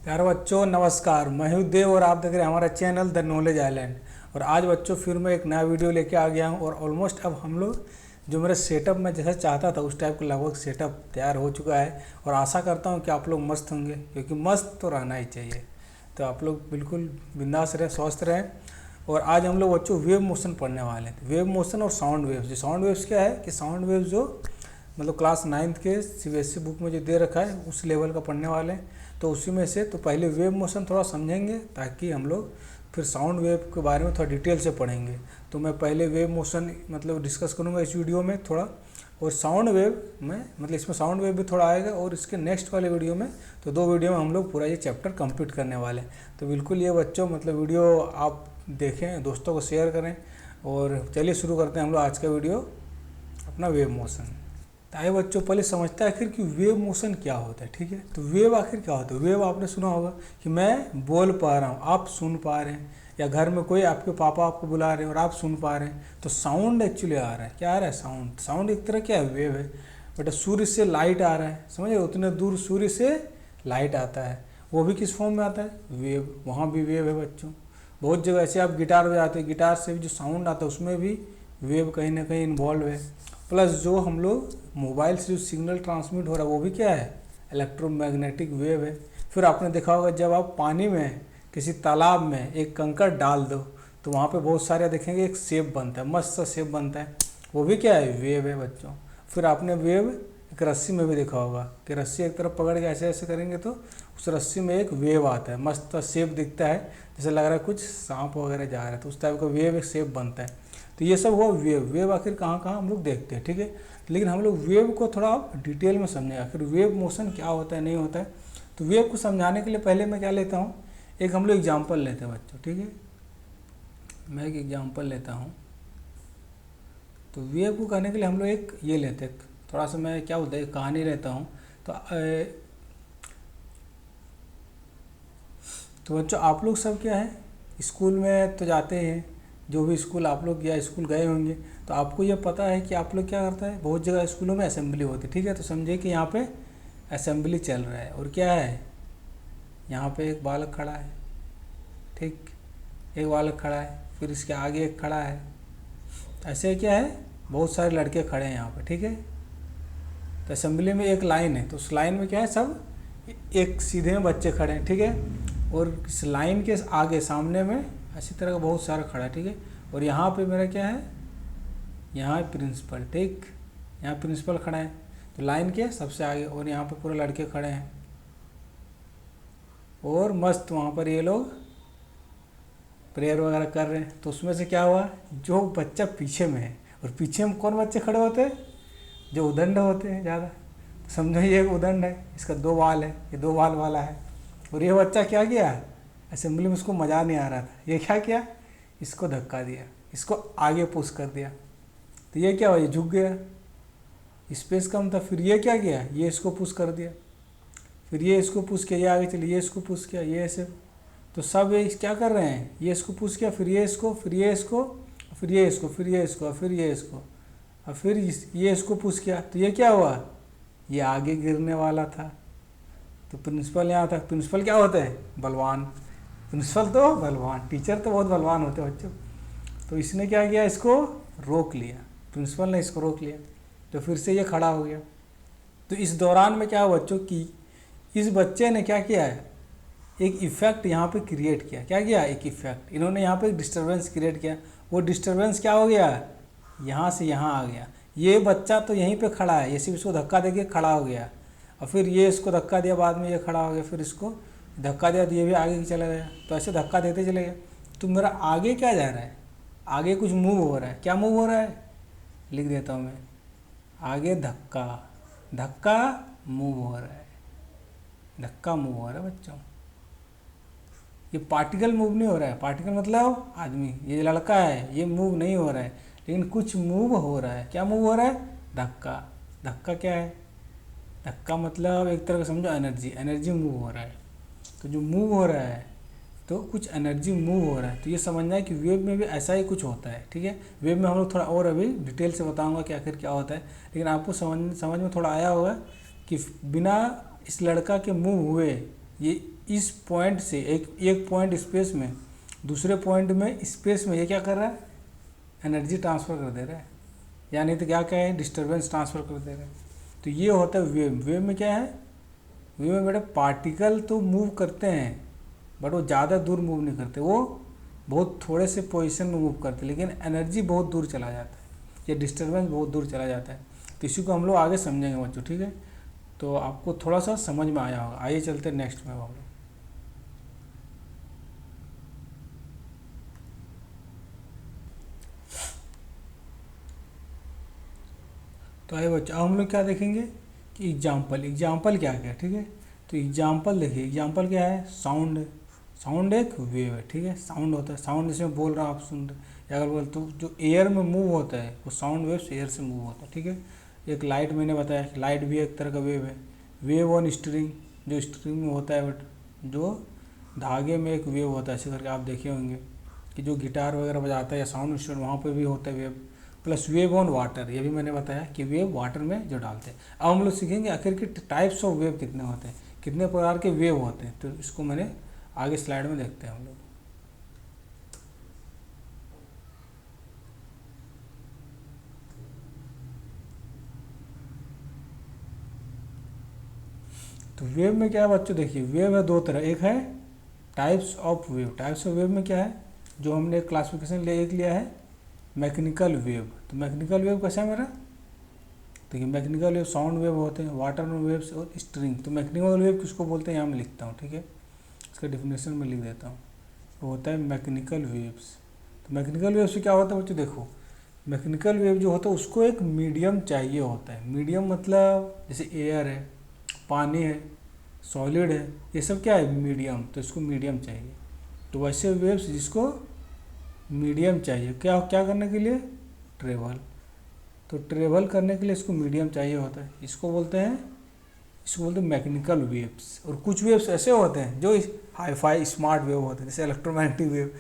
प्यारे बच्चों नमस्कार, मैं हूं देव और आप देख रहे हैं हमारा चैनल द नॉलेज आइलैंड। और आज बच्चों फिर मैं एक नया वीडियो लेके आ गया हूं और ऑलमोस्ट अब हम लोग जो मेरा सेटअप मैं जैसा चाहता था उस टाइप का लगभग सेटअप तैयार हो चुका है। और आशा करता हूं कि आप लोग मस्त होंगे, क्योंकि मस्त तो रहना ही चाहिए। तो आप लोग बिल्कुल बिंदास रहें, स्वस्थ रहें। और आज हम लोग बच्चों वेव मोशन पढ़ने वाले हैं। वेव मोशन और साउंड वेव्स। जो साउंड वेव्स क्या है कि साउंड वेव्स जो मतलब क्लास 9th के CBSE बुक में जो दे रखा है उस लेवल का पढ़ने वाले हैं। तो उसी में से तो पहले वेव मोशन थोड़ा समझेंगे ताकि हम लोग फिर साउंड वेव के बारे में थोड़ा डिटेल से पढ़ेंगे। तो मैं पहले वेव मोशन मतलब डिस्कस करूँगा इस वीडियो में थोड़ा, और साउंड वेव में मतलब इसमें साउंड वेव भी थोड़ा आएगा। और इसके नेक्स्ट वाले वीडियो में तो 2 वीडियो में हम लोग पूरा ये चैप्टर कंप्लीट करने वाले हैं। तो बिल्कुल ये बच्चों मतलब वीडियो आप देखें, दोस्तों को शेयर करें। और चलिए शुरू करते हैं हम लोग आज का वीडियो अपना वेव मोशन। तो आइए बच्चों पहले समझते हैं आखिर कि वेव मोशन क्या होता है। ठीक है, तो वेव आखिर क्या होता है। वेव आपने सुना होगा कि मैं बोल पा रहा हूँ, आप सुन पा रहे हैं, या घर में कोई आपके पापा आपको बुला रहे हैं और आप सुन पा रहे हैं। तो साउंड एक्चुअली आ रहा है। क्या आ रहा है? साउंड। साउंड एक तरह क्या है? वेव है। बेटा सूर्य से लाइट आ रहा है, समझ रहे? उतने दूर सूर्य से लाइट आता है, वो भी किस फॉर्म में आता है? वेव। वहाँ भी वेव है बच्चों। बहुत जगह ऐसे आप गिटार बजाते हैं, गिटार से भी जो साउंड आता है उसमें भी वेव कहीं ना कहीं इन्वॉल्व है। प्लस जो हम लोग मोबाइल से जो सिग्नल ट्रांसमिट हो रहा है वो भी क्या है? इलेक्ट्रोमैग्नेटिक वेव है। फिर आपने देखा होगा जब आप पानी में किसी तालाब में एक कंकड़ डाल दो तो वहाँ पे बहुत सारे देखेंगे एक शेप बनता है, मस्त सा शेप बनता है, वो भी क्या है? वेव है बच्चों। फिर आपने वेव एक रस्सी में भी देखा होगा कि रस्सी एक तरफ पकड़ के ऐसे ऐसे करेंगे तो उस रस्सी में एक वेव आता है, मस्त सा शेप दिखता है, जैसे लग रहा है कुछ सांप वगैरह जा रहा है, तो उस टाइप का वेव एक शेप बनता है। तो ये सब हुआ वेव। वेव आखिर कहाँ कहाँ हम लोग देखते हैं, ठीक है। लेकिन हम लोग वेव को थोड़ा डिटेल में समझेंगे आखिर वेव मोशन क्या होता है, नहीं होता है। तो वेव को समझाने के लिए पहले मैं क्या लेता हूँ, एक हम लोग एग्जाम्पल लेते हैं बच्चों, ठीक है। मैं एक एग्जाम्पल लेता हूँ। तो वेव को कहने के लिए हम लोग एक ये लेते हैं, थोड़ा सा मैं क्या बोलते हैं कहानी लेता हूँ। तो बच्चों आप लोग सब क्या है स्कूल में तो जाते हैं, जो भी स्कूल आप लोग या स्कूल गए होंगे तो आपको ये पता है कि आप लोग क्या करता है, बहुत जगह स्कूलों में असेंबली होती है, ठीक है। तो समझिए कि यहाँ पे असेंबली चल रहा है और क्या है, यहाँ पे एक बालक खड़ा है, ठीक, एक बालक खड़ा है, फिर इसके आगे एक खड़ा है, ऐसे क्या है बहुत सारे लड़के खड़े हैं यहाँ पे, ठीक है। तो असेंबली में एक लाइन है, तो उस लाइन में क्या है सब एक सीधे में बच्चे खड़े हैं, ठीक है। और इस लाइन के आगे सामने में इसी तरह का बहुत सारा खड़ा है, ठीक है। और यहाँ पे मेरा क्या है, यहाँ प्रिंसिपल, ठीक, यहाँ प्रिंसिपल खड़ा है, तो लाइन के सबसे आगे, और यहाँ पे पूरे लड़के खड़े हैं और मस्त वहाँ पर ये लोग प्रेयर वगैरह कर रहे हैं। तो उसमें से क्या हुआ, जो बच्चा पीछे में है, और पीछे में कौन बच्चे खड़े होते हैं, जो उदंड होते हैं ज़्यादा। तो समझो ये एक उदंड है, इसका 2 बाल है, ये 2 बाल वाला है। और ये बच्चा क्या किया, असेंबली में उसको मज़ा नहीं आ रहा था, ये क्या किया, इसको धक्का दिया, इसको आगे पुश कर दिया। तो ये क्या हुआ, ये झुक गया, स्पेस कम था। फिर ये क्या किया, ये इसको पुश कर दिया, फिर ये इसको पुश किया, ये आगे चलिए, ये इसको पुश किया, ये ऐसे। तो सब ये क्या कर रहे हैं, ये इसको पुश किया, फिर ये इसको, फिर ये इसको, फिर ये इसको, फिर ये इसको, फिर ये इसको, और फिर ये इसको पुश किया। तो ये क्या हुआ, ये आगे गिरने वाला था। तो प्रिंसिपल यहाँ था। प्रिंसिपल क्या होता है, बलवान। प्रिंसिपल तो बलवान, टीचर तो बहुत बलवान होते हैं बच्चों। तो इसने क्या किया, इसको रोक लिया, प्रिंसिपल ने इसको रोक लिया। तो फिर से ये खड़ा हो गया। तो इस दौरान में क्या हुआ बच्चों की इस बच्चे ने क्या किया है, एक इफ़ेक्ट यहाँ पे क्रिएट किया। क्या किया, एक इफ़ेक्ट, इन्होंने यहाँ पे डिस्टर्बेंस क्रिएट किया। वो डिस्टर्बेंस क्या हो गया, यहाँ से यहाँ आ गया। ये बच्चा तो यहीं पे खड़ा है, ये सिर्फ इसको धक्का देके खड़ा हो गया, और फिर ये इसको धक्का दिया, बाद में ये खड़ा हो गया, फिर इसको धक्का दिया तो ये भी आगे चला गया। तो ऐसे धक्का देते चले गए। तो मेरा आगे क्या जा रहा है, आगे कुछ मूव हो रहा है। क्या मूव हो रहा है, लिख देता हूँ मैं, आगे धक्का, धक्का मूव हो रहा है, धक्का मूव हो रहा है बच्चों। ये पार्टिकल मूव नहीं हो रहा है, पार्टिकल मतलब आदमी, ये लड़का है, ये मूव नहीं हो रहा है, लेकिन कुछ मूव हो रहा है। क्या मूव हो रहा है, धक्का। धक्का क्या है, धक्का मतलब एक तरह का समझो एनर्जी, एनर्जी मूव हो रहा है। तो जो मूव हो रहा है तो कुछ एनर्जी मूव हो रहा है। तो ये समझना है कि वेव में भी ऐसा ही कुछ होता है, ठीक है। वेव में हम लोग थोड़ा और अभी डिटेल से बताऊंगा कि आखिर क्या होता है, लेकिन आपको समझ में थोड़ा आया होगा कि बिना इस लड़का के मूव हुए ये इस पॉइंट से एक पॉइंट स्पेस में दूसरे पॉइंट में स्पेस में ये क्या कर रहा है, एनर्जी ट्रांसफ़र कर दे रहा है, या नहीं तो क्या है, डिस्टर्बेंस ट्रांसफ़र कर दे रहा है। तो ये होता है वेव। वेव में क्या है, वेव में बेटा पार्टिकल तो मूव करते हैं बट वो ज़्यादा दूर मूव नहीं करते, वो बहुत थोड़े से पोजीशन में मूव करते हैं, लेकिन एनर्जी बहुत दूर चला जाता है या डिस्टर्बेंस बहुत दूर चला जाता है। तो इसी को हम लोग आगे समझेंगे बच्चों, ठीक है। तो आपको थोड़ा सा समझ में आया होगा। आइए चलते हैं नेक्स्ट में हम लोग। तो आइए बच्चों, अब हम लोग क्या देखेंगे कि एग्जाम्पल क्या क्या, ठीक है। तो एग्जाम्पल देखिए, एग्जाम्पल क्या है, साउंड। साउंड एक वेव है, ठीक है। साउंड होता है, साउंड जिसमें बोल रहा हूँ आप सुन रहे, या अगर बोल तो जो एयर में मूव होता है वो साउंड वेव्स एयर से मूव होता है, ठीक है। एक लाइट मैंने बताया कि लाइट भी एक तरह का वेव है। वेव ऑन स्ट्रिंग, जो स्ट्रिंग में होता है बट जो धागे में एक वेव होता है, ऐसे करके आप देखे होंगे कि जो गिटार वगैरह बजाता है या साउंड इंस्ट्रूमेंट वहाँ पर भी होता है wave. Plus wave on water, ये भी मैंने बताया कि वेव वाटर में जो डालते हैं। अब हम लोग सीखेंगे आखिर के टाइप्स ऑफ वेव कितने होते हैं, कितने प्रकार के वेव होते हैं। तो इसको मैंने आगे स्लाइड में देखते हैं हम लोग। तो वेव में क्या है बच्चों, देखिए वेव है दो तरह, एक है types of wave. Types of wave में क्या है, जो हमने क्लासिफिकेशन एक लिया है मैकेनिकल वेव। तो मैकेनिकल वेव कैसा है मेरा, देखिए मैकेनिकल वेव साउंड वेव होते हैं, वाटर वेव्स और स्ट्रिंग। तो मैकेनिकल वेव किसको बोलते हैं यहाँ मैं लिखता हूँ, ठीक है। इसका डिफिनेशन में लिख देता हूँ, वो होता है मैकेनिकल वेव्स। तो मैकेनिकल वेव से क्या होता है बच्चों, देखो मैकेनिकल वेव जो होता है उसको एक मीडियम चाहिए होता है। मीडियम मतलब जैसे एयर है, पानी है, सॉलिड है, ये सब क्या है मीडियम, तो इसको मीडियम चाहिए। तो वैसे वेव्स जिसको मीडियम चाहिए, क्या क्या करने के लिए, ट्रेवल। तो ट्रेवल करने के लिए इसको मीडियम चाहिए होता है, इसको बोलते हैं मैकेनिकल वेव्स। और कुछ वेव्स ऐसे होते हैं जो हाईफाई स्मार्ट वेव होते हैं, जैसे इलेक्ट्रोमैग्नेटिक वेव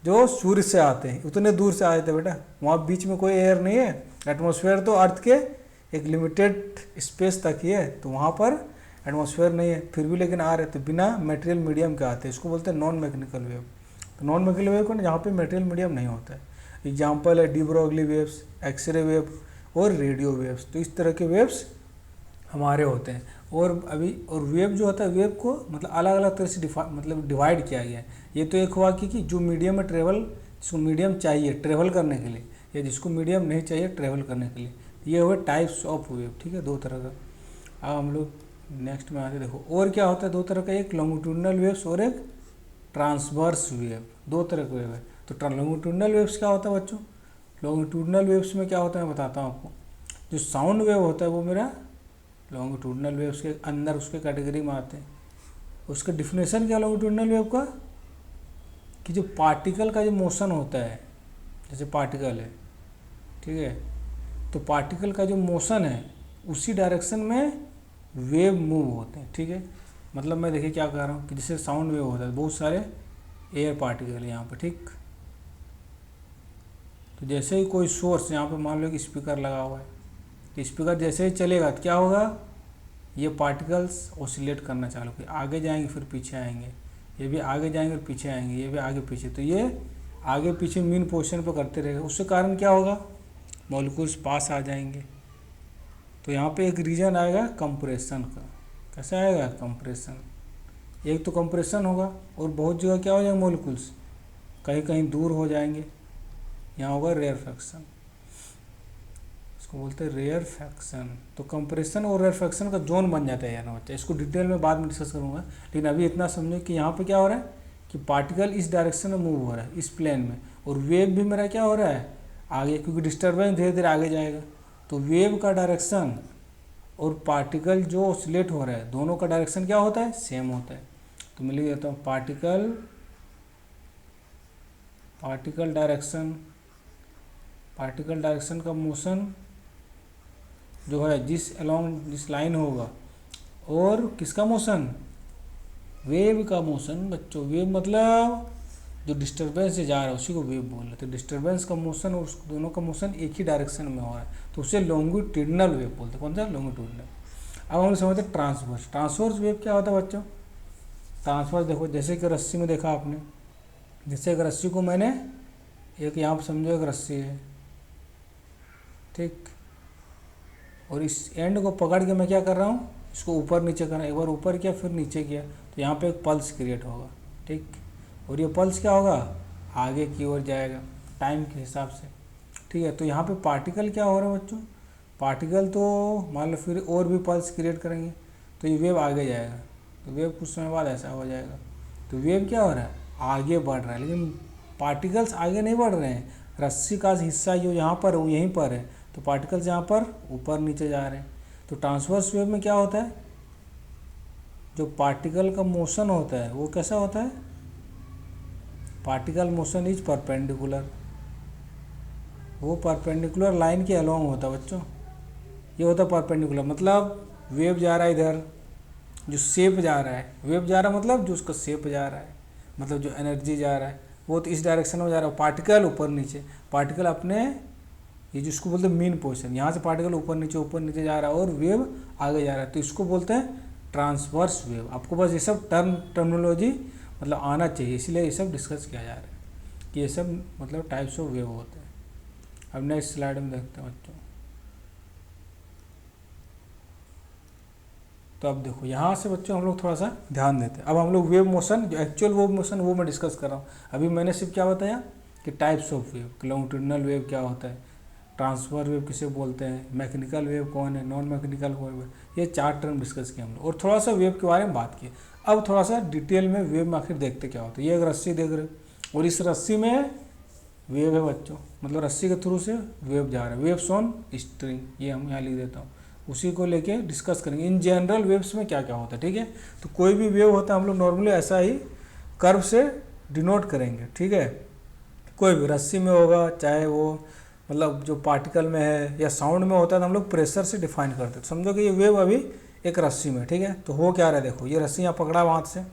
जो सूर्य से आते हैं, उतने दूर से आते हैं बेटा, वहाँ बीच में कोई एयर नहीं है, एटमॉस्फेयर तो अर्थ के एक लिमिटेड स्पेस तक ही है, तो वहाँ पर एटमॉस्फेयर नहीं है, फिर भी लेकिन आ रहे, तो बिना मटेरियल मीडियम के आते हैं, इसको बोलते हैं नॉन मैकेनिकल वेव। तो नॉन मैकेनिकल वेव को ना जहाँ पे मटेरियल मीडियम नहीं होता है। एग्जाम्पल है de Broglie waves, x-ray wave और रेडियो वेव्स। तो इस तरह के वेव्स हमारे होते हैं। और वेव जो होता है, वेव को मतलब अलग अलग तरह से डिवाइड किया गया है। ये तो एक हुआ कि जो मीडियम में ट्रेवल, जिसको मीडियम चाहिए ट्रेवल करने के लिए, या जिसको मीडियम नहीं चाहिए ट्रेवल करने के लिए, ये हुए टाइप्स ऑफ वेव, ठीक है, दो तरह का। अब हम लोग नेक्स्ट में आते, देखो और क्या होता है दो तरह का, एक लॉन्गिट्यूडनल वेव्स और एक ट्रांसवर्स वेव, दो तरह के वेव है। तो लॉन्गिट्यूडनल वेव्स क्या होता है बच्चों, लॉन्गिट्यूडनल वेव्स में क्या होता है मैं बताता हूँ आपको। जो साउंड वेव होता है वो मेरा लॉन्गिट्यूडनल वेव्स के अंदर उसके कैटेगरी में आते हैं। उसका डिफिनेशन क्या लॉन्गिट्यूडनल वेव का, कि जो पार्टिकल का जो मोशन होता है, जैसे पार्टिकल है, ठीक है, तो पार्टिकल का जो मोशन है उसी डायरेक्शन में वेव मूव होते हैं, ठीक है। मतलब मैं देखिए क्या कह रहा हूँ कि जैसे साउंड वेव होता है, बहुत सारे एयर पार्टिकल है यहाँ पर, ठीक। तो जैसे ही कोई सोर्स, यहाँ पे मान लो कि स्पीकर लगा हुआ है, तो स्पीकर जैसे ही चलेगा तो क्या होगा, ये पार्टिकल्स ऑसिलेट करना चालू करेंगे, आगे जाएंगे फिर पीछे आएंगे, ये भी आगे जाएंगे फिर पीछे आएंगे, ये भी आगे पीछे, तो ये आगे पीछे मीन पोजीशन पर करते रहेगा। उसके कारण क्या होगा, मॉलिक्यूल्स पास आ जाएंगे। तो यहाँ पे एक रीजन आएगा कंप्रेशन का। कैसे आएगा, कंप्रेशन। एक तो कंप्रेशन होगा और बहुत जगह क्या हो जाएंगे, मॉलिक्यूल्स कहीं कहीं दूर हो जाएंगे, यहाँ होगा रेयरफैक्शन, इसको बोलते हैं रेयरफैक्शन। तो कंप्रेशन और रेयरफैक्शन का जोन बन जाता है यार बच्चा, इसको डिटेल में बाद में डिस्कस करूँगा, लेकिन अभी इतना समझो कि यहाँ पे क्या हो रहा है कि पार्टिकल इस डायरेक्शन में मूव हो रहा है, इस प्लेन में, और वेव भी मेरा क्या हो रहा है आगे, क्योंकि डिस्टर्बेंस धीरे धीरे आगे जाएगा। तो वेव का डायरेक्शन और पार्टिकल जो ऑसिलेट हो रहा है, दोनों का डायरेक्शन क्या होता है, सेम होता है। तो मैं लिख देता हूँ पार्टिकल डायरेक्शन का मोशन जो है जिस लाइन होगा, और किसका मोशन, वेव का मोशन बच्चों। वेव मतलब जो डिस्टर्बेंस से जा रहा है उसी को वेव बोल रहे हैं। तो डिस्टर्बेंस का मोशन और उस दोनों का मोशन एक ही डायरेक्शन में हो रहा है, तो उसे लॉन्गिट्यूडनल वेव बोलते हैं। कौन सा, लॉन्गिट्यूडनल। अब हम समझते हैं ट्रांसवर्स। ट्रांसवर्स वेव क्या होता है बच्चों, ट्रांसवर्स देखो, जैसे कि रस्सी में देखा आपने, जैसे एक रस्सी को मैंने एक यहाँ पर समझो एक रस्सी है, ठीक, और इस एंड को पकड़ के मैं क्या कर रहा हूँ, इसको ऊपर नीचे करना, एक बार ऊपर किया फिर नीचे किया, तो यहाँ पे एक पल्स क्रिएट होगा, ठीक, और ये पल्स क्या होगा, आगे की ओर जाएगा टाइम के हिसाब से, ठीक है। तो यहाँ पे पार्टिकल क्या हो रहा है बच्चों, पार्टिकल तो मान लो फिर और भी पल्स क्रिएट करेंगे तो ये वेव आगे जाएगा, तो वेव कुछ समय बाद ऐसा हो जाएगा। तो वेव क्या हो रहा है, आगे बढ़ रहा है, लेकिन पार्टिकल्स आगे नहीं बढ़ रहे हैं, रस्सी का हिस्सा जो यहाँ पर वो यहीं पर है, तो पार्टिकल्स यहाँ पर ऊपर नीचे जा रहे हैं। तो ट्रांसवर्स वेव में क्या होता है, जो पार्टिकल का मोशन होता है वो कैसा होता है, पार्टिकल मोशन इज परपेंडिकुलर, वो परपेंडिकुलर लाइन के अलोंग होता है बच्चों, ये होता है परपेंडिकुलर, मतलब वेव जा रहा है इधर, जो शेप जा रहा है, वेव जा रहा है मतलब जो उसका शेप जा रहा है, मतलब जो एनर्जी जा रहा है वो तो इस डायरेक्शन में जा रहा है, पार्टिकल ऊपर नीचे, पार्टिकल अपने ये जिसको बोलते हैं मीन पोजीशन, यहाँ से पार्टिकल ऊपर नीचे जा रहा है और वेव आगे जा रहा है, तो इसको बोलते हैं ट्रांसवर्स वेव। आपको बस ये सब टर्मिनोलॉजी मतलब आना चाहिए, इसलिए ये सब डिस्कस किया जा रहा है कि ये सब मतलब टाइप्स ऑफ वेव होते हैं। अब नेक्स्ट स्लाइड में देखते हैं बच्चों। तो अब देखो यहाँ से बच्चों हम लोग थोड़ा सा ध्यान देते हैं। अब हम लोग वेव मोशन, जो एक्चुअल वेव मोशन वो मैं डिस्कस कर रहा हूँ। अभी मैंने सिर्फ क्या बताया कि types of wave, longitudinal wave क्या होता है, ट्रांसफर वेव किसे बोलते हैं, मैकेनिकल वेव कौन है, नॉन मैकेनिकल वेव, ये 4 टर्म डिस्कस किए हम लोग, और थोड़ा सा वेव के बारे में बात की। अब थोड़ा सा डिटेल में वेव में आखिर देखते क्या होता है। ये एक रस्सी देख रहे हो और इस रस्सी में वेव है बच्चों, मतलब रस्सी के थ्रू से वेव जा रहा है, वेव्स ऑन स्ट्रिंग, ये हम यहाँ लिख देता हूँ, उसी को लेके डिस्कस करेंगे इन जनरल वेव्स में क्या क्या होता है, ठीक है। तो कोई भी वेव होता है हम लोग नॉर्मली ऐसा ही कर्व से डिनोट करेंगे, ठीक है। कोई भी रस्सी में होगा, चाहे वो मतलब जो पार्टिकल में है या साउंड में होता है, तो हम लोग प्रेशर से डिफाइन करते हैं। समझो कि ये वेव अभी एक रस्सी में, ठीक है, तो हो क्या रहा है, देखो ये रस्सी यहाँ पकड़ा हाथ से,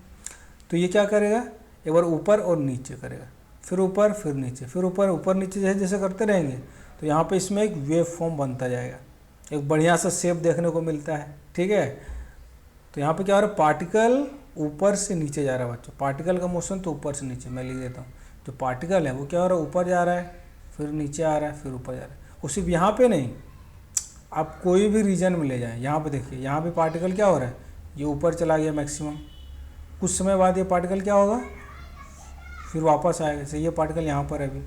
तो ये क्या करेगा, एक बार ऊपर और नीचे करेगा, फिर ऊपर फिर नीचे, फिर ऊपर नीचे जैसे जैसे करते रहेंगे, तो यहाँ पे इसमें एक वेव फॉर्म बनता जाएगा, एक बढ़िया सा शेप देखने को मिलता है, ठीक है। तो यहाँ पे क्या हो रहा है, पार्टिकल ऊपर से नीचे जा रहा है बच्चों, पार्टिकल का मोशन तो ऊपर से नीचे, मैं लिख देता हूँ, जो पार्टिकल है वो क्या हो रहा है, ऊपर जा रहा है, फिर नीचे आ रहा है, फिर ऊपर जा रहा है। वो सिर्फ यहाँ पे नहीं, आप कोई भी रीजन में ले जाएं, यहाँ पे देखिए, यहाँ पे पार्टिकल क्या हो रहा है, ये ऊपर चला गया मैक्सिमम, कुछ समय बाद ये पार्टिकल क्या होगा, फिर वापस आएगा, जैसे ये पार्टिकल यहाँ पर है अभी,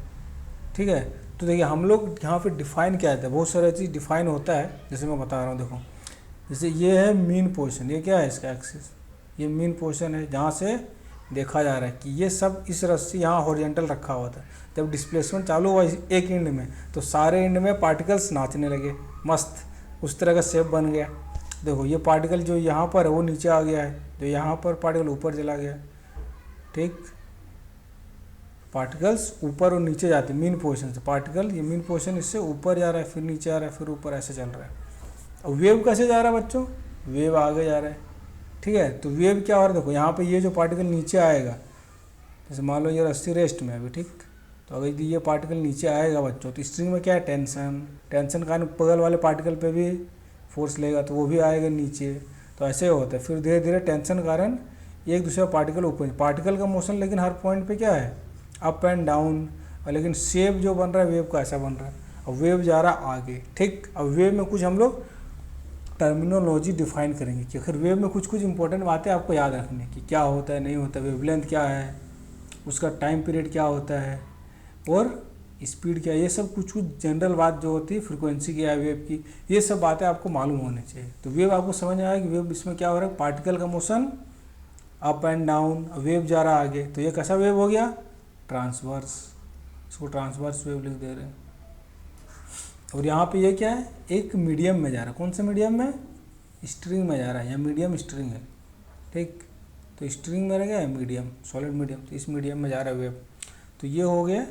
ठीक है। तो देखिए हम लोग यहाँ पे डिफाइन क्या है, बहुत सारे चीज़ डिफाइन होता है, जैसे मैं बता रहा हूँ, देखो जैसे ये है मीन पोजीशन, ये क्या है इसका एक्सिस, ये मीन पोजीशन है जहाँ से देखा जा रहा है कि ये सब इस रस्सी यहाँ हॉरिजॉन्टल रखा हुआ था, जब डिस्प्लेसमेंट चालू हुआ एक एंड में, तो सारे एंड में पार्टिकल्स नाचने लगे, मस्त उस तरह का शेप बन गया। देखो ये पार्टिकल जो यहाँ पर है वो नीचे आ गया है, जो यहाँ पर पार्टिकल ऊपर चला गया, ठीक, पार्टिकल्स ऊपर और नीचे जाते हैं मीन पोजीशन से, पार्टिकल ये मीन पोजीशन इससे ऊपर जा रहा है, फिर नीचे आ रहा है, फिर ऊपर, ऐसे चल रहा है। अब वेव कैसे जा रहा है बच्चों, वेव आगे जा रहा है, ठीक है। तो वेव क्या हो रहा है, देखो यहाँ पे ये जो पार्टिकल नीचे आएगा, जैसे मान लो ये रस्सी रेस्ट में है अभी, ठीक, तो अगर ये पार्टिकल नीचे आएगा बच्चों, तो स्ट्रिंग में क्या है, टेंशन कारण बगल वाले पार्टिकल पे भी फोर्स लेगा, तो वो भी आएगा नीचे, तो ऐसे होता है। फिर धीरे धीरे टेंशन कारण एक दूसरा पार्टिकल ऊपर, पार्टिकल का मोशन लेकिन हर पॉइंट पे क्या है, अप एंड डाउन, और लेकिन शेप जो बन रहा है वेव का ऐसा बन रहा है, और वेव जा रहा है आगे, ठीक। अब वेव में कुछ हम लोग टर्मिनोलॉजी डिफाइन करेंगे कि आखिर वेव में कुछ इंपॉर्टेंट बातें आपको याद रखनी कि क्या होता है, नहीं होता, वेवलेंथ क्या है, उसका टाइम पीरियड क्या होता है, और स्पीड क्या है, ये सब कुछ जनरल बात जो होती है, फ्रीक्वेंसी क्या है वेव की, ये सब बातें आपको मालूम होनी चाहिए। तो वेव आपको समझ में आया कि वेव इसमें क्या हो रहा है, पार्टिकल का motion up and down, wave जा रहा है आगे, तो ये कैसा वेव हो गया, ट्रांसवर्स, इसको ट्रांसवर्स वेव लिख दे रहे हैं। और यहाँ पे ये क्या है, एक मीडियम में जा रहा है, कौन से मीडियम में, स्ट्रिंग में जा रहा है, यहाँ मीडियम स्ट्रिंग है, ठीक, तो स्ट्रिंग में रह गया मीडियम, सॉलिड मीडियम, तो इस मीडियम में जा रहा है वेव। तो ये हो गया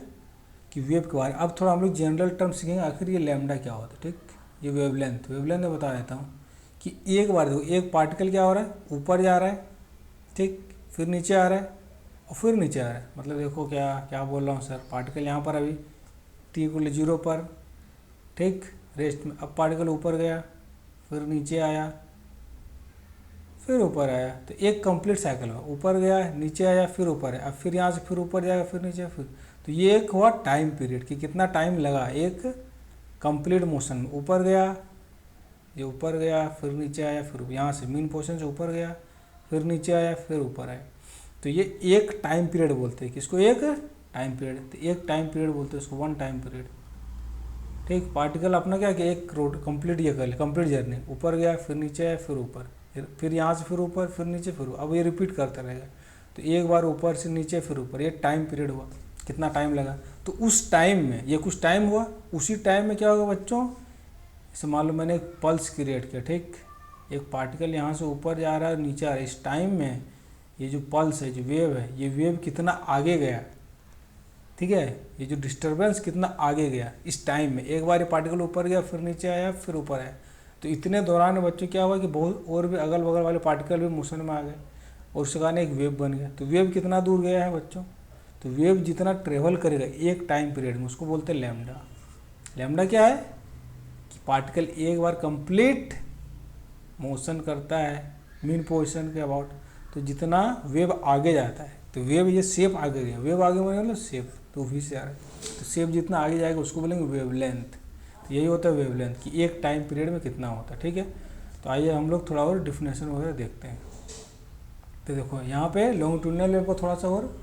कि वेव के बारे में। अब थोड़ा हम लोग जनरल टर्म सीखेंगे, आखिर ये लैम्डा क्या होता है, ठीक, ये वेवलेंथ मैं बता देता हूँ कि एक बार देखो, एक पार्टिकल क्या हो रहा है, ऊपर जा रहा है, ठीक, फिर नीचे आ रहा है, और फिर नीचे आ रहा है, मतलब देखो क्या बोल रहा हूँ सर, पार्टिकल यहाँ पर अभी t=0 पर, ठीक, रेस्ट में, अब पार्टिकल ऊपर गया, फिर नीचे आया, फिर ऊपर आया, तो एक कंप्लीट साइकिल हुआ, ऊपर गया नीचे आया फिर ऊपर आया, अब फिर यहाँ से फिर ऊपर जाएगा फिर नीचे फिर, तो ये एक हुआ टाइम पीरियड कि कितना टाइम लगा एक कंप्लीट मोशन में। ऊपर गया, ये ऊपर गया फिर नीचे आया फिर यहाँ से मीन पोजीशन से ऊपर गया फिर नीचे आया फिर ऊपर आया, तो ये एक टाइम पीरियड बोलते हैं। किसको? एक टाइम पीरियड, तो एक टाइम पीरियड बोलते हैं इसको, वन टाइम पीरियड। ठीक, पार्टिकल अपना क्या कि एक रोड कंप्लीट ये कर ले, कंप्लीट जर्नी, ऊपर गया फिर नीचे आया फिर ऊपर, फिर यहाँ से फिर ऊपर फिर नीचे फिर ऊपर, अब ये रिपीट करता रहेगा। तो एक बार ऊपर से नीचे फिर ऊपर, ये टाइम पीरियड हुआ, कितना टाइम लगा। तो उस टाइम में ये कुछ टाइम हुआ, उसी टाइम में क्या होगा बच्चों, इसे मान लो मैंने एक पल्स क्रिएट किया। ठीक, एक पार्टिकल यहाँ से ऊपर जा रहा है नीचे आ रहा है, इस टाइम में ये जो पल्स है, जो वेव है, ये वेव कितना आगे गया, ठीक है, ये जो डिस्टर्बेंस कितना आगे गया इस टाइम में। एक बार ये पार्टिकल ऊपर गया फिर नीचे आया फिर ऊपर आया, तो इतने दौरान बच्चों क्या हुआ कि बहुत और भी अगल बगल वाले पार्टिकल भी मोशन में आ गए और उसके कारण एक वेव बन गया। तो वेव कितना दूर गया है बच्चों, तो वेव जितना ट्रेवल करेगा एक टाइम पीरियड में उसको बोलते हैं लैम्डा। लैम्डा क्या है कि पार्टिकल एक बार कंप्लीट मोशन करता है मीन पोजीशन के अबाउट, तो जितना वेव आगे जाता है, तो वेव ये शेप आगे गया, वेव आगे मतलब शेप, तो भी से आ रहा है, तो शेप जितना आगे जाएगा उसको बोलेंगे वेवलेंथ। तो यही होता है वेवलेंथ कि एक टाइम पीरियड में कितना होता है। ठीक है, तो आइए हम लोग थोड़ा और डिफिनेशन वगैरह देखते हैं। तो देखो यहाँ पे लॉन्गिट्यूडिनल वेव को थोड़ा सा और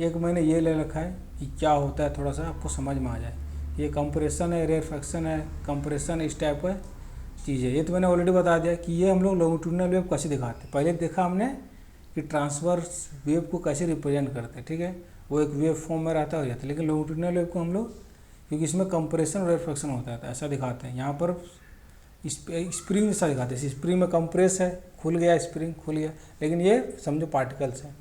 एक मैंने ये ले रखा है कि क्या होता है, थोड़ा सा आपको समझ में आ जाए। ये कंप्रेशन है, रेयरफैक्शन है, कंप्रेशन इस टाइप का चीज़ है। ये तो मैंने ऑलरेडी बता दिया कि ये हम लोग लॉन्गिट्यूडिनल वेव कैसे दिखाते हैं। पहले देखा हमने कि ट्रांसवर्स वेव को कैसे रिप्रेजेंट करते हैं, ठीक है, वो एक वेव फॉर्म में रहता हो जाता है। लेकिन लॉन्गिट्यूडिनल वेव को हम लोग, क्योंकि इसमें कंप्रेशन और रेयरफैक्शन होता है, तो ऐसा दिखाते हैं। यहाँ पर स्प्रिंग जैसा दिखाते हैं, स्प्रिंग में कंप्रेस है, खुल गया स्प्रिंग, खुल गया, लेकिन ये समझो पार्टिकल्स हैं,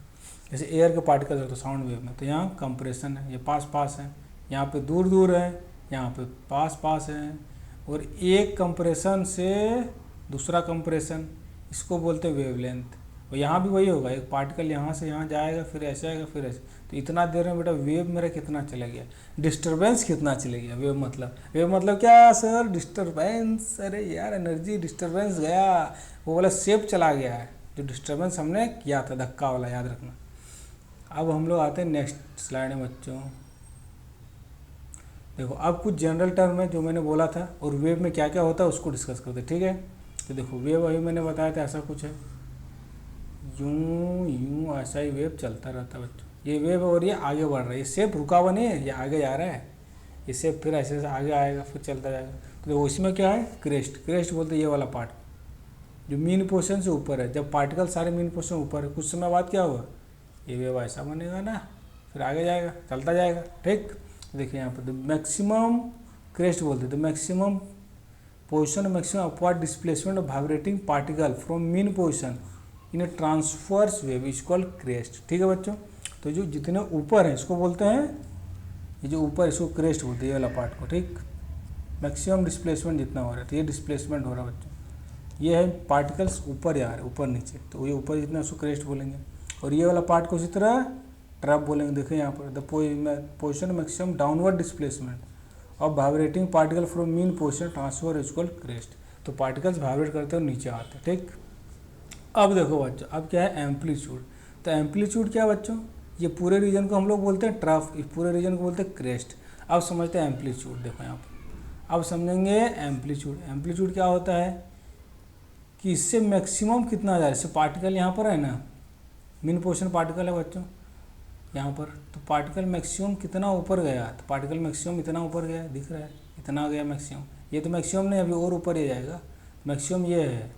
जैसे एयर के पार्टिकल्स होते हैं साउंड वेव में, तो यहाँ कंप्रेशन है, ये पास पास है, यहाँ पे दूर दूर है, यहाँ पे पास पास है, और एक कंप्रेशन से दूसरा कंप्रेशन, इसको बोलते हैं वेवलेंथ। और यहाँ भी वही होगा, एक पार्टिकल यहाँ से यहाँ जाएगा फिर ऐसे आएगा फिर ऐसे, तो इतना देर में बेटा वेव मेरा कितना चला गया, डिस्टर्बेंस कितना चले गया। वेव मतलब क्या सर, डिस्टर्बेंस, अरे यार एनर्जी डिस्टर्बेंस गया, वो वाला शेप चला गया है जो डिस्टर्बेंस हमने किया था, धक्का वाला, याद रखना। अब हम लोग आते हैं नेक्स्ट स्लाइड में बच्चों। देखो अब कुछ जनरल टर्म है जो मैंने बोला था, और वेव में क्या क्या होता है उसको डिस्कस करते हैं। ठीक है, तो देखो वेव अभी मैंने बताया था ऐसा कुछ है, यूं यूं ऐसा ही वेव चलता रहता है बच्चों। ये वेव और ये आगे बढ़ रहा है, ये शेप रुका हुआ नहीं है, ये आगे जा रहा है, ये शेप फिर ऐसे ऐसे आगे आएगा फिर चलता जाएगा। तो देखो इसमें क्या है, क्रेस्ट, क्रेस्ट बोलते हैं ये वाला पार्ट जो मीन पोजीशन से ऊपर है। जब पार्टिकल सारे मीन पोजीशन ऊपर है, कुछ समय बाद क्या होगा, ये वेव ऐसा बनेगा ना, फिर आगे जाएगा चलता जाएगा। ठीक, देखिए यहाँ पर द मैक्सिमम क्रेस्ट बोलते हैं, the maximum position, maximum upward displacement of vibrating particle from mean position in a transverse wave is called crest. ठीक है बच्चों, तो जो जितने ऊपर हैं इसको बोलते हैं, ये जो ऊपर इसको क्रेस्ट बोलते हैं, ये वाला पार्ट को। ठीक, मैक्सिमम डिस्प्लेसमेंट जितना हो रहा है, तो ये डिस्प्लेसमेंट हो रहा है बच्चों, ये है पार्टिकल्स ऊपर जा रहे हैं, ऊपर नीचे, तो ये ऊपर जितना उसको क्रेस्ट बोलेंगे। और ये वाला पार्ट को उसी तरह ट्रैप बोलेंगे। देखिए यहाँ पर the position maximum downward displacement of vibrating particle from mean position transfer is called crest. तो पार्टिकल्स वाइब्रेट करते हैं और नीचे आते हैं। ठीक, अब देखो बच्चों, अब क्या है एम्पलीट्यूड। तो एम्पलीट्यूड क्या है बच्चों, ये पूरे रीजन को हम लोग बोलते हैं ट्रफ, इस पूरे रीजन को बोलते हैं क्रेस्ट। अब समझते हैं एम्पलीट्यूड। देखो यहाँ पर अब समझेंगे एम्पलीट्यूड। एम्पलीट्यूड क्या होता है कि इससे मैक्सिमम कितना आ जाए, इससे पार्टिकल यहाँ पर है ना, मीन पोजिशन पार्टिकल है बच्चों यहाँ पर, तो पार्टिकल मैक्सिमम कितना ऊपर गया, तो पार्टिकल मैक्सिमम इतना ऊपर गया, दिख रहा है इतना गया मैक्सिमम। ये तो मैक्सिमम नहीं, अभी और ऊपर ही जाएगा, मैक्सिमम ये है,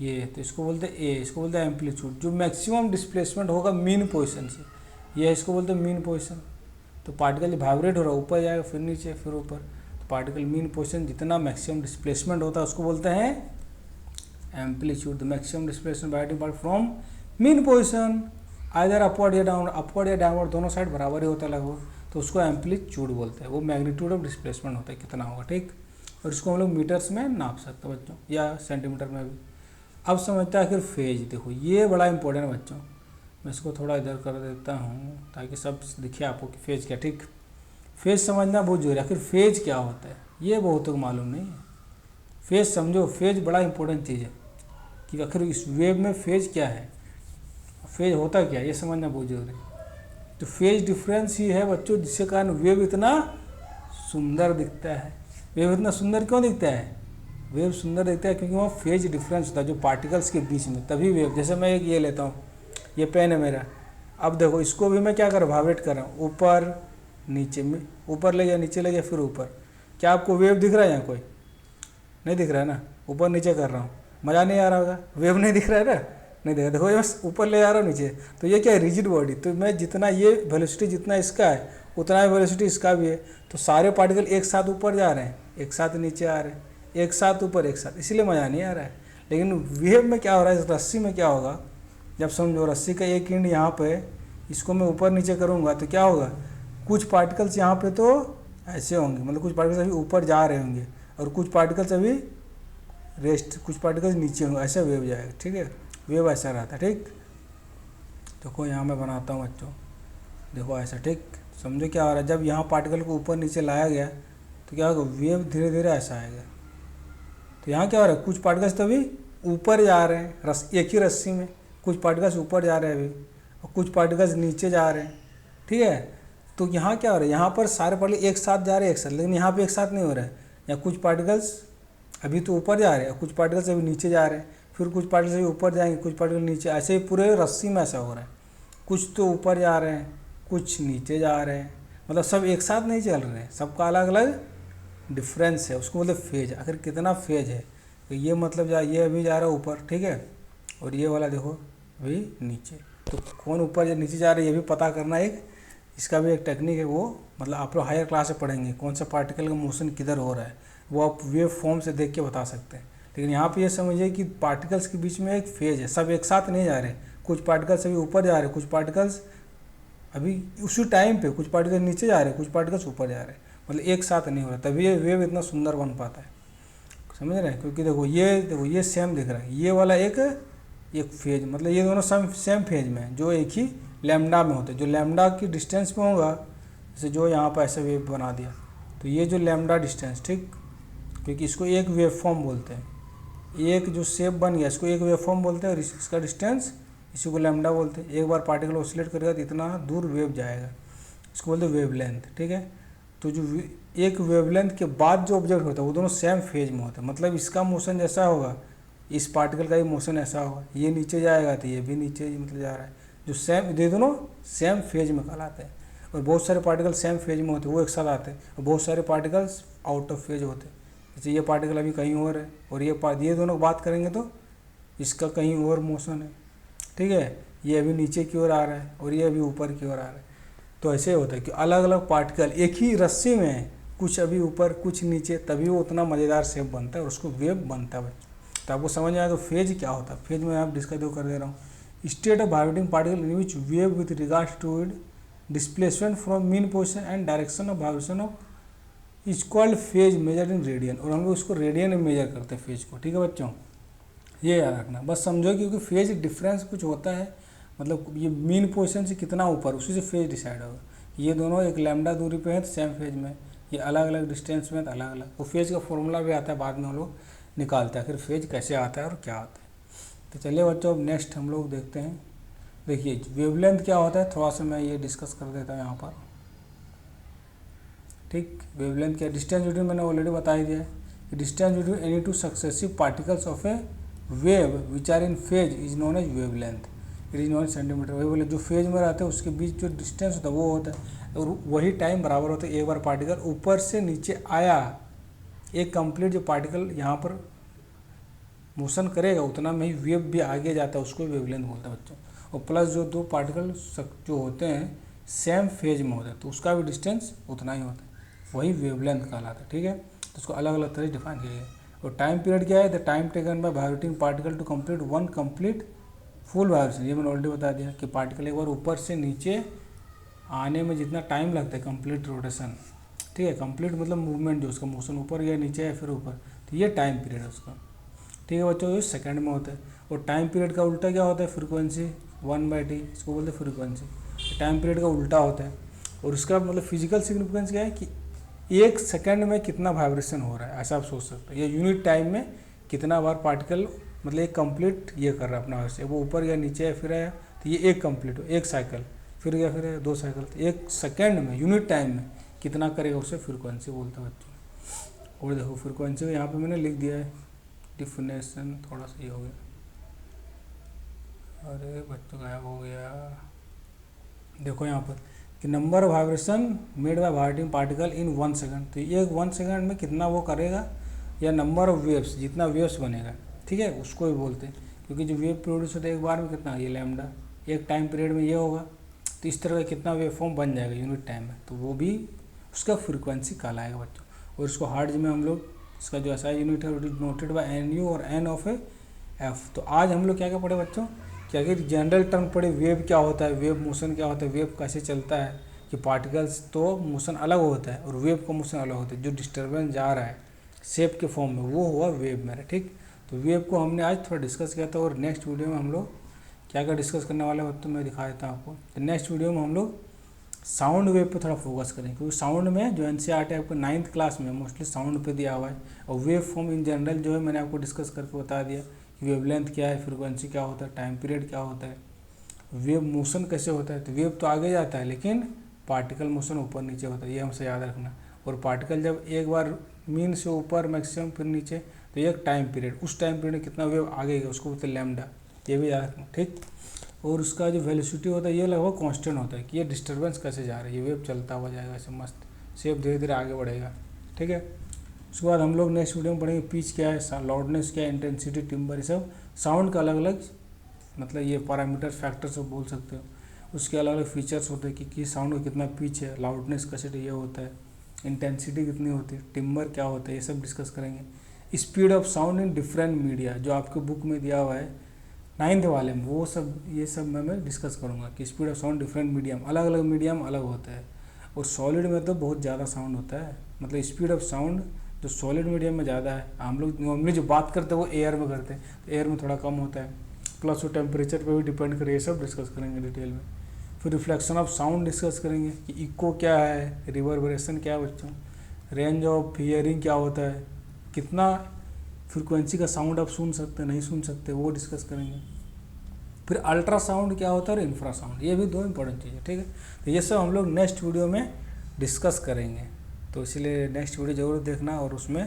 ये तो इसको बोलते हैं ए, इसको बोलते हैं एम्पलीट्यूड। जो मैक्सिमम डिस्प्लेसमेंट होगा मीन पोजीशन से, ये इसको बोलते हैं मीन पोजीशन। तो पार्टिकल वाइब्रेट हो रहा है, ऊपर जाएगा फिर नीचे फिर ऊपर, तो पार्टिकल मीन पोजीशन जितना मैक्सिमम डिस्प्लेसमेंट होता है उसको बोलते हैं amplitude. The maximum displacement vibrating part from mean position either upward या डाउनवर्ड दोनों साइड बराबर ही होता है लगभग, तो उसको एम्पलीट्यूड बोलते हैं। वो मैग्नीट्यूड ऑफ डिस्प्लेसमेंट होता है कितना होगा। ठीक, और इसको हम लोग मीटर्स में नाप सकते हैं बच्चों, या सेंटीमीटर में भी। अब समझते हैं आखिर फेज। देखो ये बड़ा इंपॉर्टेंट है बच्चों, मैं इसको थोड़ा इधर कर देता हूँ ताकि सब दिखे आपको कि फेज क्या। ठीक, फेज समझना बहुत जरूरी है। आखिर फेज क्या होता है ये बहुत मालूम नहीं है। फेज समझो, फेज बड़ा इंपॉर्टेंट चीज़ है। कि आखिर इस वेव में फेज क्या है, फेज होता क्या है, ये समझना बहुत जरूरी है। तो फेज डिफरेंस ही है बच्चों जिसके कारण वेव इतना सुंदर दिखता है। वेव इतना सुंदर क्यों दिखता है? वेव सुंदर दिखता है क्योंकि वहाँ फेज डिफरेंस होता है जो पार्टिकल्स के बीच में, तभी वेव। जैसे मैं एक ये लेता हूँ, ये पेन है मेरा, अब देखो इसको भी मैं क्या कर रहा हूँ, वाइब्रेट कर रहा हूँ, ऊपर नीचे में, ऊपर ले गया नीचे ले गया फिर ऊपर। क्या आपको वेव दिख रहा है यहाँ? कोई नहीं दिख रहा है ना। ऊपर नीचे कर रहा हूँ, मज़ा नहीं आ रहा होगा, वेव नहीं दिख रहा है ना, नहीं दिख रहा। देखो ये बस ऊपर ले जा रहा हूँ नीचे, तो ये क्या है, रिजिड बॉडी। तो मैं जितना ये वेलोसिटी जितना इसका है उतना ही वेलोसिटी इसका भी है। तो सारे पार्टिकल एक साथ ऊपर जा रहे हैं, एक साथ नीचे आ रहे हैं, एक साथ ऊपर एक साथ, इसीलिए मज़ा नहीं आ रहा है। लेकिन वेव में क्या हो रहा है, इस रस्सी में क्या होगा, जब समझो रस्सी का एक एंड यहाँ पे, इसको मैं ऊपर नीचे करूँगा तो क्या होगा, कुछ पार्टिकल्स यहाँ पे तो ऐसे होंगे, मतलब कुछ पार्टिकल्स अभी ऊपर जा रहे होंगे और कुछ पार्टिकल्स अभी रेस्ट, कुछ पार्टिकल्स नीचे होंगे, ऐसा वेव जाएगा। ठीक है, वेव ऐसा रहता है। ठीक, देखो यहाँ मैं बनाता हूँ बच्चों, देखो ऐसा। ठीक, समझो क्या हो रहा है, जब यहाँ पार्टिकल को ऊपर नीचे लाया गया तो क्या होगा, वेव धीरे धीरे ऐसा आएगा। तो यहाँ क्या हो रहा है, कुछ पार्टिकल्स तो अभी ऊपर जा रहे हैं एक ही रस्सी में, कुछ पार्टिकल्स ऊपर जा रहे हैं अभी और कुछ पार्टिकल्स नीचे जा रहे हैं। ठीक है, तो यहाँ क्या हो रहा है, यहाँ पर सारे पार्टिकल एक साथ जा रहे हैं एक साथ, लेकिन यहाँ पे एक साथ नहीं हो रहा है। यहाँ कुछ पार्टिकल्स अभी तो ऊपर जा रहे हैं, कुछ पार्टिकल्स अभी नीचे जा रहे हैं, फिर कुछ पार्टिकल्स अभी ऊपर जाएंगे, कुछ पार्टिकल नीचे, ऐसे ही पूरे रस्सी में ऐसा हो रहा है। कुछ तो ऊपर जा रहे हैं, कुछ नीचे जा रहे हैं, मतलब सब एक साथ नहीं चल रहे हैं, सबका अलग अलग डिफरेंस है, उसको मतलब फेज। आखिर कितना फेज है, तो ये मतलब ये अभी जा रहा है ऊपर, ठीक है, और ये वाला देखो अभी नीचे। तो कौन ऊपर या नीचे जा रहा है ये भी पता करना, एक इसका भी एक टेक्निक है, वो मतलब आप लोग हायर क्लास से पढ़ेंगे कौन सा पार्टिकल का मोशन किधर हो रहा है, वो आप वेव फॉर्म से देख के बता सकते हैं। लेकिन यहाँ पे ये समझिए कि पार्टिकल्स के बीच में एक फेज है, सब एक साथ नहीं जा रहे, कुछ पार्टिकल्स अभी ऊपर जा रहे, कुछ पार्टिकल्स अभी उसी टाइम पे, कुछ पार्टिकल्स नीचे जा रहे, कुछ पार्टिकल्स ऊपर जा रहे, मतलब एक साथ नहीं हो रहा, तभी ये वेव इतना सुंदर बन पाता है। समझ रहे हैं, क्योंकि देखो ये सेम दिख रहा है, ये वाला एक फेज, मतलब ये दोनों सेम फेज में है, जो एक ही लैम्डा में होते हैं। जो लैम्डा की डिस्टेंस में होगा, जैसे जो यहाँ पर ऐसे वेव बना दिया, तो ये जो लैम्डा डिस्टेंस, ठीक, क्योंकि इसको एक वेव फॉर्म बोलते हैं, एक जो शेप बन गया इसको एक वेव फॉर्म बोलते हैं, और इसका डिस्टेंस इसी को लैम्डा बोलते हैं। एक बार पार्टिकल ऑसिलेट करेगा तो इतना दूर वेव जाएगा, इसको बोलते हैं वेवलेंथ। ठीक है, तो जो एक वेवलेंथ के बाद जो ऑब्जेक्ट होता है वो दोनों सेम फेज में होते हैं, मतलब इसका मोशन जैसा होगा इस पार्टिकल का भी मोशन ऐसा होगा, ये नीचे जाएगा तो ये भी नीचे मतलब जा रहा है, जो सेम, ये दोनों सेम फेज में कहलाते हैं। और बहुत सारे पार्टिकल सेम फेज में होते हैं, वो एक साथ आते हैं, और बहुत सारे पार्टिकल्स आउट ऑफ फेज होते हैं। जैसे ये पार्टिकल अभी कहीं और है, और ये दोनों बात करेंगे तो इसका कहीं और मोशन है। ठीक है, ये अभी नीचे की ओर आ रहा है और ये अभी ऊपर की ओर आ रहा है। तो ऐसे होता है कि अलग अलग पार्टिकल एक ही रस्सी में, कुछ अभी ऊपर कुछ नीचे, तभी वो उतना मज़ेदार शेप बनता है और उसको वेव बनता है बच्चों। तो आपको समझ में आया तो फेज क्या होता है। फेज में आप डिस्कस कर दे रहा हूँ, state of vibrating particle in which wave with regards to it displacement from mean position and direction of vibration of is called phase measure in radian. और हम लोग उसको रेडियन में मेजर करते हैं फेज को। ठीक है बच्चों, ये याद रखना, बस समझो, क्योंकि फेज डिफरेंस कुछ होता है, मतलब ये मीन पोजीशन से कितना ऊपर, उसी से फेज डिसाइड होगा। ये दोनों एक लैम्डा दूरी पे हैं तो सेम फेज में, ये अलग अलग डिस्टेंस में तो अलग अलग। वो फेज का फॉर्मूला भी आता है, बाद में हम लोग निकालते हैं फिर फेज कैसे आता है और क्या आता है। तो चलिए बच्चों, अब नेक्स्ट हम लोग देखते हैं। देखिए वेवलेंथ क्या होता है, थोड़ा सा मैं ये डिस्कस कर देता हूँ यहाँ पर। ठीक, वेवलेंथ क्या, डिस्टेंस बिटवीन, मैंने ऑलरेडी बता ही दिया है कि distance between any two successive particles of a wave which are in phase is known as wavelength, it is known centimetre. वही बोले जो फेज में रहते हैं उसके बीच जो डिस्टेंस होता है वो होता है, और वही टाइम बराबर होता है। एक बार पार्टिकल ऊपर से नीचे आया, एक कंप्लीट जो पार्टिकल यहाँ पर मोशन करेगा उतना में ही वेव भी आगे जाता है, उसको वेवलेंथ बोलते हैं बच्चों। और प्लस जो दो पार्टिकल जो होते हैं सेम फेज में होते हैं तो उसका भी डिस्टेंस उतना ही होता है, वही वेवलेंथ कहलाता है। ठीक है, तो उसको अलग अलग तरह से डिफाइन किया गया है। और टाइम पीरियड क्या है, the time taken by vibrating particle to complete one complete full vibration. ये मैंने ऑलरेडी बता दिया कि पार्टिकल एक बार ऊपर से नीचे आने में जितना टाइम लगता है कंप्लीट रोटेशन, ठीक है, कंप्लीट मतलब मूवमेंट, जो उसका मोशन ऊपर गया नीचे या फिर ऊपर, तो ये टाइम पीरियड है उसका। ठीक है बच्चों, ये सेकंड में होता है। और टाइम पीरियड का उल्टा क्या होता है, फ्रीक्वेंसी 1/t, इसको बोलते हैं फ्रीक्वेंसी। टाइम पीरियड का उल्टा होता है। और उसका मतलब फिजिकल सिग्निफिकेंस क्या है कि एक सेकंड में कितना वाइब्रेशन हो रहा है, ऐसा आप सोच सकते हैं। या यूनिट टाइम में कितना बार पार्टिकल मतलब एक कंप्लीट ये कर रहा है अपना वैसे, वो ऊपर या नीचे फिर आया तो ये एक कंप्लीट हो, एक साइकिल फिर गया, फिर आया 2 साइकिल, तो 1 सेकेंड में यूनिट टाइम में कितना करेगा उसे फ्रीक्वेंसी बोलते हैं बच्चों। और देखो फ्रीक्वेंसी यहाँ पे मैंने लिख दिया है, डिफिनेशन थोड़ा सा ये हो गया, अरे बच्चों गायब हो गया। देखो यहाँ पर कि number of vibration made by vibrating particle in 1 second, तो ये 1 सेकंड में कितना वो करेगा, या नंबर ऑफ वेव्स, जितना वेव्स बनेगा, ठीक है, उसको भी बोलते हैं। क्योंकि जो वेव प्रोड्यूस होता है एक बार में कितना, ये लैम्डा, एक टाइम पीरियड में ये होगा, तो इस तरह का कितना वेव फॉर्म बन जाएगा यूनिट टाइम में, तो वो भी उसका फ्रीक्वेंसी कहलाएगा बच्चों। और इसको हार्ट्ज में हम लोग, इसका जो ऐसा यूनिट है नोटेड बाय NU और N ऑफ F। तो आज हम लोग क्या क्या पढ़े बच्चों, क्या कि जनरल टर्म पढ़े, वेव क्या होता है, वेव मोशन क्या होता है, वेव कैसे चलता है, कि पार्टिकल्स तो मोशन अलग होता है और वेव का मोशन अलग होता है, जो डिस्टर्बेंस जा रहा है शेप के फॉर्म में वो हुआ वेव मेरा, ठीक। तो वेव को हमने आज थोड़ा डिस्कस किया था, और नेक्स्ट वीडियो में हम लोग क्या क्या डिस्कस करने वाले हैं तो मैं दिखा देता हूँ आपको। तो नेक्स्ट वीडियो में हम लोग साउंड वेव पे थोड़ा फोकस करेंगे, क्योंकि साउंड में जो NCERT आपको 9th क्लास में मोस्टली साउंड पे दिया हुआ है, और वेव फॉर्म इन जनरल जो है मैंने आपको डिस्कस करके बता दिया कि वेवलेंथ क्या है, फ्रीक्वेंसी क्या होता है, टाइम पीरियड क्या होता है, वेव मोशन कैसे होता है। तो वेव तो आगे जाता है लेकिन पार्टिकल मोशन ऊपर नीचे होता है, ये हमसे याद रखना। और पार्टिकल जब एक बार मीन से ऊपर मैक्सिमम फिर नीचे, तो एक टाइम पीरियड, उस टाइम पीरियड में कितना वेव आगे गया उसको बोलते हैं लैम्डा, ये भी याद रखना, ठीक। और उसका जो वेलोसिटी होता है ये लगभग कांस्टेंट होता है, कि ये डिस्टर्बेंस कैसे जा रहा है, ये वेव चलता हुआ जाएगा ऐसे मस्त, शेप धीरे धीरे आगे बढ़ेगा, ठीक है। उसके बाद हम लोग नेक्स्ट वीडियो में पढ़ेंगे पिच क्या है, लाउडनेस क्या है, इंटेंसिटी, टिम्बर, ये सब साउंड का अलग अलग मतलब ये पैरामीटर फैक्टर सब बोल सकते हो। उसके अलग अलग फीचर्स होते हैं कि साउंड का कितना पिच है, लाउडनेस कैसे ये होता है, इंटेंसिटी कितनी होती है, टिम्बर क्या होता है, ये सब डिस्कस करेंगे। Speed of sound in different media जो आपके बुक में दिया हुआ है 9th वाले में, वो सब ये सब मैं डिस्कस करूँगा कि speed of sound different medium, अलग अलग मीडियम अलग होता है। और सॉलिड में तो बहुत ज़्यादा साउंड होता है, मतलब स्पीड ऑफ साउंड जो सॉलिड मीडियम में ज़्यादा है, हम लोग नॉर्मली जो बात करते हैं वो एयर में करते हैं, तो एयर में थोड़ा कम होता है, प्लस वो टेम्परेचर पे भी डिपेंड करे, ये सब डिस्कस करेंगे डिटेल में। फिर रिफ्लेक्शन ऑफ साउंड डिस्कस करेंगे कि इको क्या है, रिवर्बरेशन क्या है बच्चों, रेंज ऑफ हियरिंग क्या होता है, कितना फ्रिक्वेंसी का साउंड आप सुन सकते हैं नहीं सुन सकते, वो डिस्कस करेंगे। फिर अल्ट्रासाउंड क्या होता है और इंफ्रासाउंड, ये भी 2 इंपॉर्टेंट चीज़ है, ठीक है। तो ये सब हम लोग नेक्स्ट वीडियो में डिस्कस करेंगे, तो इसलिए नेक्स्ट वीडियो ज़रूर देखना, और उसमें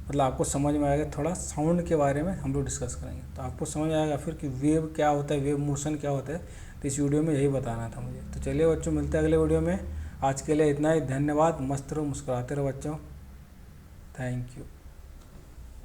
मतलब आपको समझ में आएगा, थोड़ा साउंड के बारे में हम लोग डिस्कस करेंगे, तो आपको समझ आएगा फिर कि वेव क्या होता है, वेव मोशन क्या होता है। तो इस वीडियो में यही बताना था मुझे। तो चलिए बच्चों, मिलते हैं अगले वीडियो में। आज के लिए इतना ही, धन्यवाद, मस्त रहो, मुस्कुराते रहो बच्चों, थैंक यू।